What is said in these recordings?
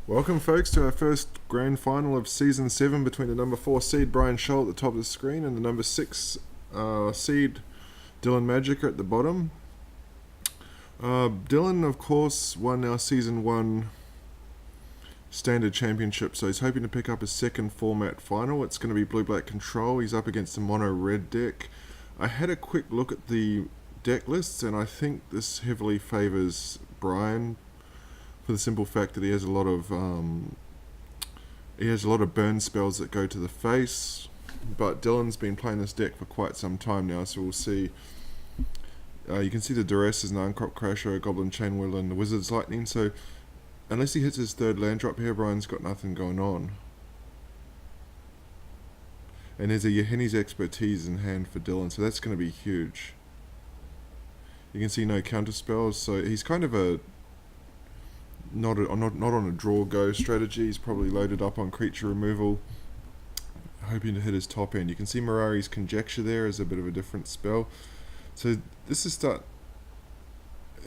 Welcome, folks, to our first grand final of Season 7 between the number 4 seed Bryan Scholl at the top of the screen and the number 6 seed Dylan Magika at the bottom. Dylan, of course, won our Season 1 Standard Championship, so he's hoping to pick up his second format final. It's going to be Blue-Black Control. He's up against the Mono-Red deck. I had a quick look at the deck lists, and I think this heavily favours Bryan, for the simple fact that he has a lot of burn spells that go to the face. But Dylan's been playing this deck for quite some time now, so we'll see. You can see the Duress is an Uncrop Crasher, Goblin Chainwheel, and the Wizard's Lightning. So unless he hits his third land drop here, Bryan's got nothing going on. And there's a Yahenni's Expertise in hand for Dylan, so that's going to be huge. You can see no counter spells, so he's kind of a not on a draw go strategy. He's probably loaded up on creature removal, hoping to hit his top end. You can see Mirari's Conjecture there as a bit of a different spell. So this is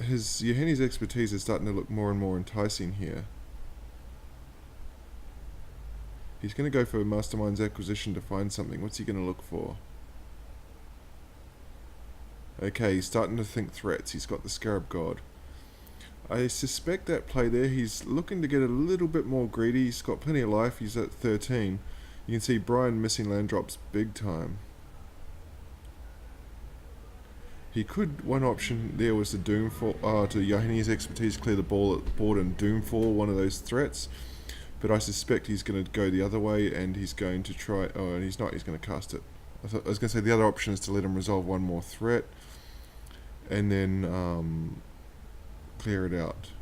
his Yahenni's Expertise is starting to look more and more enticing here. He's going to go for Mastermind's Acquisition to find something. What's he going to look for? Okay, he's starting to think threats. He's got the Scarab God. I suspect that play there, he's looking to get a little bit more greedy. He's got plenty of life. He's at 13. You can see Bryan missing land drops big time. He could, one option there was to Doomfall, to Yahenni's Expertise, clear the board and Doomfall, one of those threats. But I suspect he's going to go the other way, and he's going to try, and he's not, he's going to cast it. I was going to say the other option is to let him resolve one more threat, and then clear it out.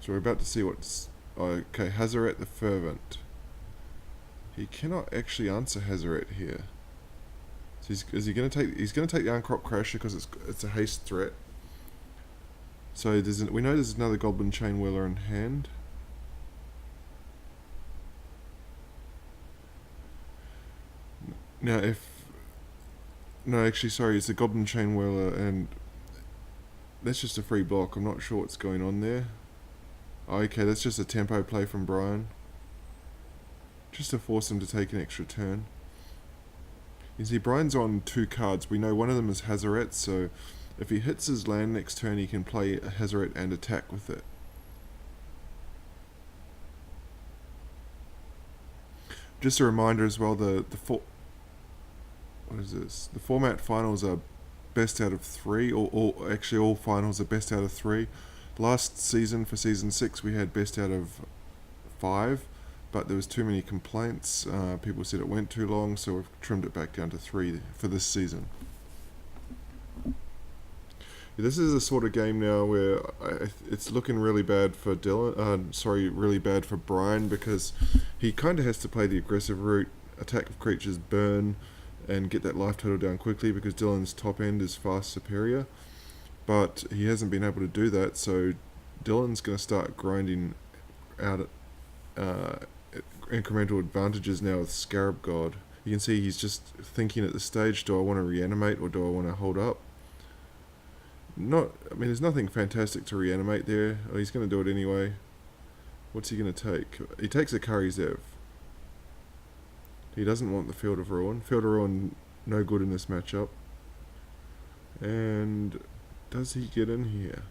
So we're about to see what's... okay, Hazaret the Fervent. He cannot actually answer Hazaret here. So is he going to take... he's going to take the Uncrop Crasher because it's a haste threat. So we know there's another Goblin Chainwheeler in hand. Now if... no, actually, sorry, it's a Goblin Chainwheeler, and that's just a free block. I'm not sure what's going on there. Okay, that's just a tempo play from Bryan, just to force him to take an extra turn. You see, Bryan's on 2 cards. We know one of them is Hazaret, so if he hits his land next turn, he can play a Hazaret and attack with it. Just a reminder as well, what is this? The format finals are best out of 3, or actually all finals are best out of 3. Last season, for Season 6, we had best out of 5, but there was too many complaints. People said it went too long, so we've trimmed it back down to 3 for this season. This is a sort of game now where it's looking really bad for really bad for Bryan, because he kind of has to play the aggressive route, attack of creatures, burn, and get that life total down quickly, because Dylan's top end is far superior. But he hasn't been able to do that, so Dylan's going to start grinding out incremental advantages now with Scarab God. You can see he's just thinking at this stage, do I want to reanimate or do I want to hold up? There's nothing fantastic to reanimate there. Oh, he's going to do it anyway. What's he going to take? He takes a Kari Zev. He doesn't want the Field of Ruin. Field of Ruin, no good in this matchup. And does he get in here?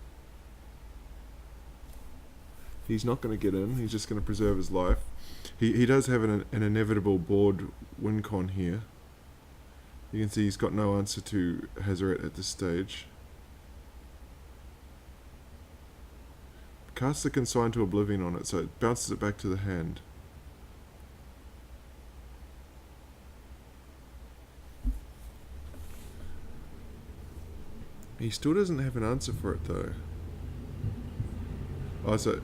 He's not going to get in. He's just going to preserve his life. He does have an inevitable board win con here. You can see he's got no answer to Hazaret at this stage. Casts the Consign to Oblivion on it, so it bounces it back to the hand. He still doesn't have an answer for it though. Oh, so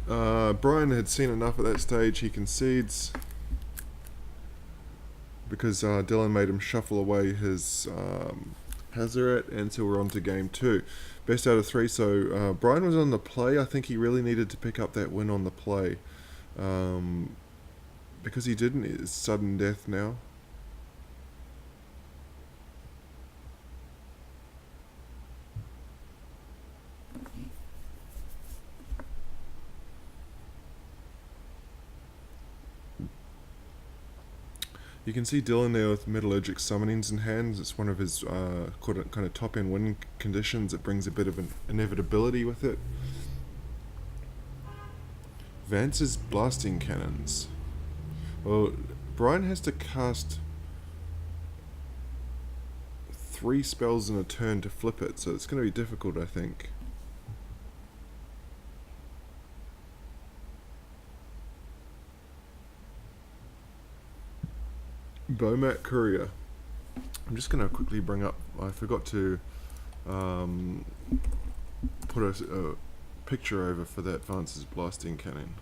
Bryan had seen enough at that stage. He concedes because Dylan made him shuffle away his Hazaret, and so we're on to game 2. Best out of 3. So Bryan was on the play. I think he really needed to pick up that win on the play, because he didn't. It's sudden death now. You can see Dylan there with Metallurgic Summonings in hand. It's one of his kind of top end win conditions. It brings a bit of an inevitability with it. Vance's Blasting Cannons. Well, Bryan has to cast 3 spells in a turn to flip it, so it's going to be difficult, I think. Bomat Courier. I'm just going to quickly bring up, I forgot to put a picture over for that Vance's Blasting Cannon.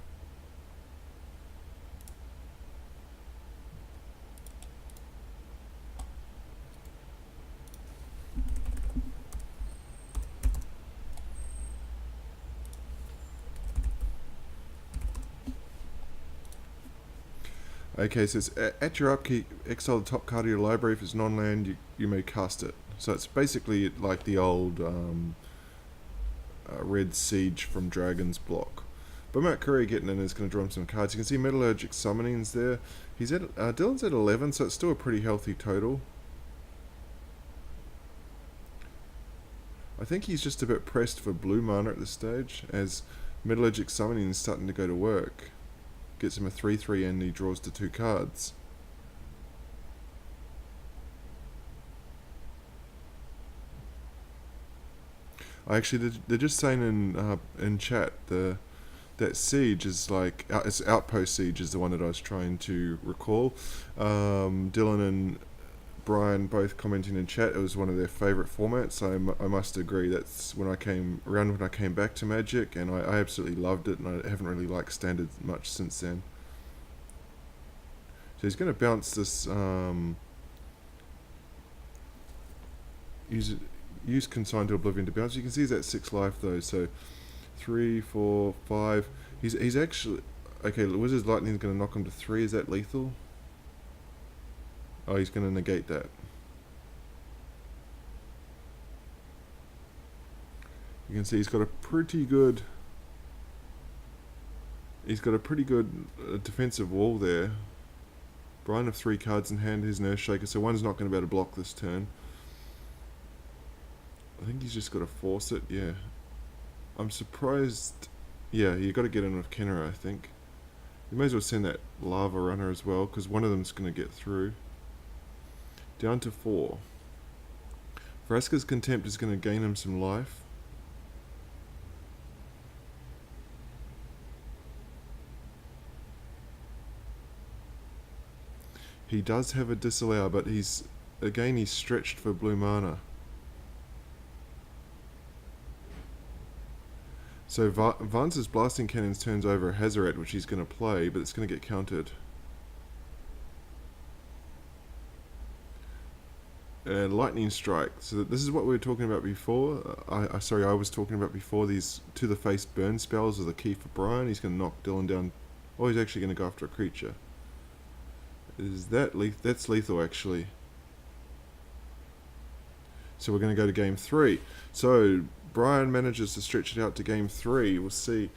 Okay, so it's at your upkeep, exile the top card of your library. If it's non-land, you may cast it. So it's basically like the old Red Siege from Dragon's block. But Matt Curry getting in is going to draw him some cards. You can see Metallurgic Summonings there. He's at Dylan's at 11, so it's still a pretty healthy total. I think he's just a bit pressed for blue mana at this stage, as Metallurgic Summoning is starting to go to work. Gets him a 3/3 and he draws the 2 cards. Actually, they're just saying in chat that Siege is like it's Outpost Siege is the one that I was trying to recall. Dylan and Bryan both commenting in chat it was one of their favourite formats. I must agree. That's when I came back to Magic, and I absolutely loved it, and I haven't really liked Standard much since then. So he's going to bounce this. Use Consign to Oblivion to bounce. You can see he's at 6 life though. So 3, 4, 5. He's actually okay. Wizard's Lightning is going to knock him to 3. Is that lethal? Oh, he's going to negate that. You can see he's got a pretty good defensive wall there. Bryan of 3 cards in hand, his Nurse Shaker, so one's not going to be able to block this turn. I think he's just got to force it, yeah. I'm surprised. Yeah, you got to get in with Kenner, I think. You may as well send that Lava Runner as well, because one of them's going to get through. Down to 4. Vraska's Contempt is going to gain him some life. He does have a disallow, but he's stretched for blue mana. So Vance's Blasting Cannons turns over a Hazoret, which he's going to play, but it's going to get countered. Lightning Strike. So this is what we were talking about before. I was talking about before. These to the face burn spells are the key for Bryan. He's going to knock Dylan down. Oh, he's actually going to go after a creature. Is that lethal? That's lethal actually. So we're going to go to game 3. So Bryan manages to stretch it out to game 3. We'll see.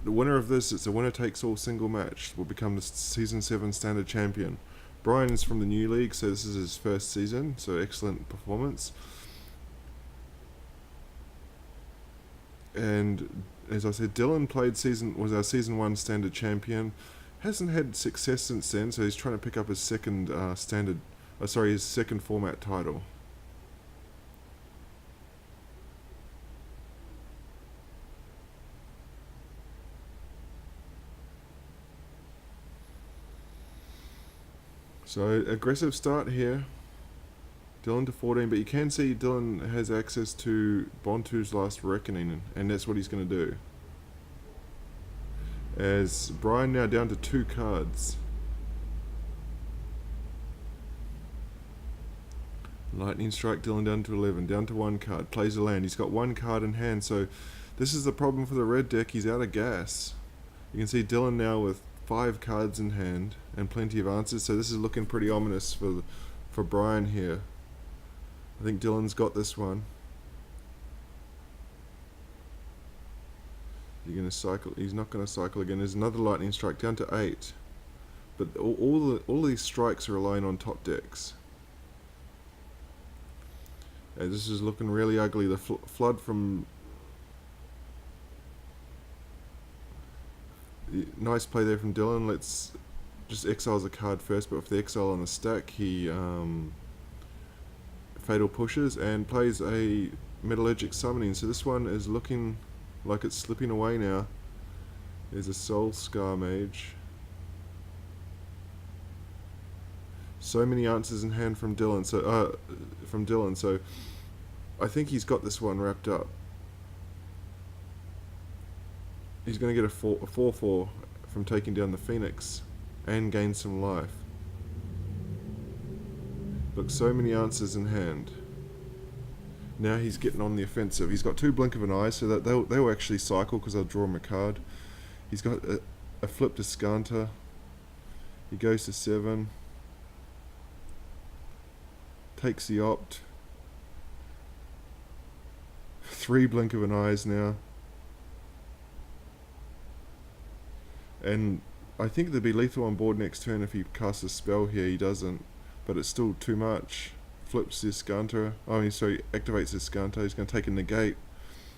The winner of this, it's a winner takes all single match, will become the season 7 standard champion. Bryan is from the new league, so this is his first season, so excellent performance. And as I said, Dylan was our season 1 standard champion. Hasn't had success since then, so he's trying to pick up his second his second format title. So aggressive start here. Dylan to 14, but you can see Dylan has access to Bontu's Last Reckoning, and that's what he's going to do. As Bryan now down to 2 cards. Lightning Strike Dylan down to 11, down to 1 card, plays a land. He's got 1 card in hand, so this is the problem for the red deck. He's out of gas. You can see Dylan now with 5 cards in hand and plenty of answers, so this is looking pretty ominous for Bryan here. I think Dylan's got this one. You're going to cycle. He's not going to cycle again. There's another Lightning Strike down to 8. But all these strikes are relying on top decks. And this is looking really ugly. The flood from... Nice play there from Dylan. Let's just exiles a card first, but with the exile on the stack, he fatal pushes and plays a metallurgic summoning. So this one is looking like it's slipping away now. There's a Soul Scar Mage. So many answers in hand from Dylan. So I think he's got this one wrapped up. He's going to get a 4/4 from taking down the Phoenix and gain some life. Look, so many answers in hand. Now he's getting on the offensive. He's got 2 blink of an eye, so that they'll actually cycle because they'll draw him a card. He's got a flip to Skanta. He goes to 7. Takes the opt. 3 blink of an eyes now. And I think there'd be lethal on board next turn if he casts a spell here. He doesn't, but it's still too much. Flips his Skanta. Oh, sorry, activates his Skanta. He's going to take a negate.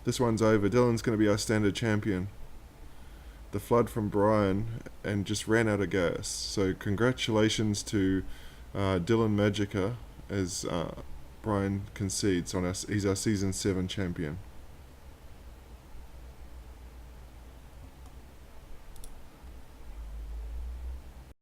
This one's over. Dylan's going to be our standard champion. The flood from Bryan and just ran out of gas. So congratulations to Dylan Magika as Bryan concedes on us. He's our season 7 champion.